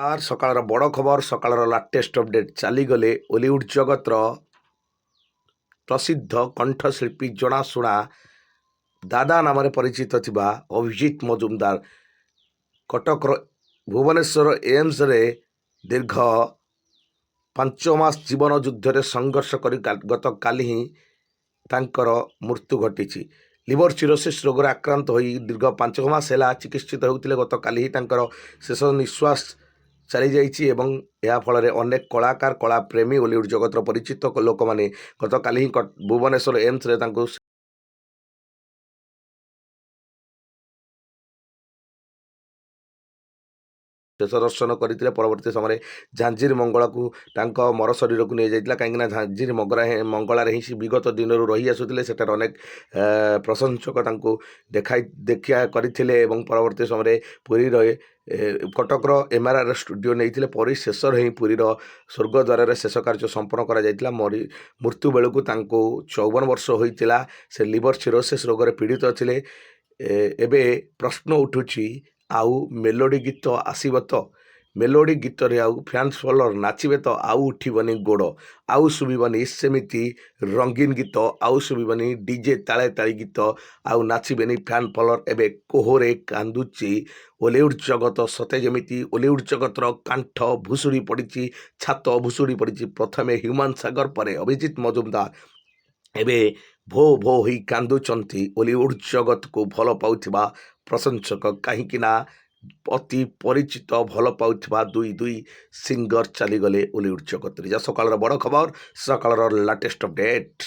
আর ସକାଳର ବଡ଼ ଖବର ସକାଳର ଲାଟେଷ୍ଟ ଅପଡେଟ୍ ଚାଲିଗଲେ ଓଲିଉଡ୍ ଜଗତର ପ୍ରସିଦ୍ଧ କଣ୍ଠଶିଳ୍ପୀ ଜଣାଶୁଣା ଦାଦା ନାମରେ ପରିଚିତ ଥିବା ଅଭିଜିତ ମଜୁମଦାର କଟକର ଭୁବନେଶ୍ୱର ଏମ୍ସରେ ଦୀର୍ଘ 5 ମାସ ଜୀବନ ଯୁଦ୍ଧରେ ସଂଘର୍ଷ କରି ଗତକାଲି ହିଁ ତାଙ୍କର ମୃତ୍ୟୁ ଘଟିଛି। ଲିଭର ସିରୋସିସ୍ ରୋଗରେ ଆକ୍ରାନ୍ତ ହୋଇ ଦୀର୍ଘ 5 ମାସ ହେଲା ଚିକିତ୍ସିତ ହେଉଥିଲେ। ଗତକାଲି ହିଁ ତାଙ୍କର ଶେଷ ନିଶ୍ୱାସ ଚାଲିଯାଇଛି ଏବଂ ଏହା ଫଳରେ ଅନେକ କଳାକାର କଳା ପ୍ରେମୀ ଓଲିଉଡ୍ ଜଗତର ପରିଚିତ ଲୋକମାନେ ଗତକାଲି ହିଁ ଭୁବନେଶ୍ୱର ଏମ୍ସରେ ତାଙ୍କୁ ଶେଷ ଦର୍ଶନ କରିଥିଲେ। ପରବର୍ତ୍ତୀ ସମୟରେ ଝାଞ୍ଜିର ମଙ୍ଗଳାକୁ ତାଙ୍କ ମର ଶରୀରକୁ ନିଆଯାଇଥିଲା, କାହିଁକିନା ଝାଞ୍ଜିର ମଙ୍ଗଳାରେ ହିଁ ସେ ବିଗତ ଦିନରୁ ରହି ଆସୁଥିଲେ। ସେଠାରେ ଅନେକ ପ୍ରଶଂସକ ତାଙ୍କୁ ଦେଖିଆ କରିଥିଲେ ଏବଂ ପରବର୍ତ୍ତୀ ସମୟରେ ପୁରୀର କଟକର MRR ଷ୍ଟୁଡ଼ିଓ ନେଇଥିଲେ। ପରିଶେଷରେ ହିଁ ପୁରୀର ସ୍ୱର୍ଗଦ୍ୱାରରେ ଶେଷ କାର୍ଯ୍ୟ ସମ୍ପନ୍ନ କରାଯାଇଥିଲା। ମୃତ୍ୟୁ ବେଳକୁ ତାଙ୍କୁ 54 ବର୍ଷ ହୋଇଥିଲା। ସେ ଲିଭର ସିରୋସିସ୍ ରୋଗରେ ପୀଡ଼ିତ ଥିଲେ। ଏବେ ପ୍ରଶ୍ନ ଉଠୁଛି, ଆଉ ମେଲୋଡ଼ି ଗୀତ ଆସିବ ତ? ମେଲୋଡ଼ି ଗୀତରେ ଆଉ ଫ୍ୟାନ୍ସ ଫଲୋଅର ନାଚିବେ ତ? ଆଉ ଉଠିବନି ଗୋଡ଼, ଆଉ ଶୁଭିବନି ସେମିତି ରଙ୍ଗୀନ ଗୀତ, ଆଉ ଶୁଭିବନି DJ ତାଳେ ତାଳି ଗୀତ, ଆଉ ନାଚିବେନି ଫ୍ୟାନ୍ ଫଲୋଅର। ଏବେ କୋହରେ କାନ୍ଦୁଛି ଓଲିଉଡ୍ ଜଗତ। ସତେ ଯେମିତି ଓଲିଉଡ୍ ଜଗତର କାନ୍ଥ ଭୁଷୁଡ଼ି ପଡ଼ିଛି, ଛାତ ଭୁଷୁଡ଼ି ପଡ଼ିଛି। ପ୍ରଥମେ ହ୍ୟୁମାନ ସାଗର, ପରେ ଅଭିଜିତ ମଜୁମଦାର ଏବେ ଭୋ ଭୋ ହୋଇ କାନ୍ଦୁଛନ୍ତି ଓଲିଉଡ୍ ଜଗତକୁ ଭଲ ପାଉଥିବା ପ୍ରଶଂସକ। କାହିଁକି ନା ଅତି ପରିଚିତ ଭଲ ପାଉଥିବା ଦୁଇ ସିଙ୍ଗର ଚାଲିଗଲେ ଓଲିଉଡ୍ ଜଗତରେ। ଯା ସକାଳର ବଡ଼ ଖବର, ସକାଳର ଲାଟେଷ୍ଟ ଅପଡେଟ୍।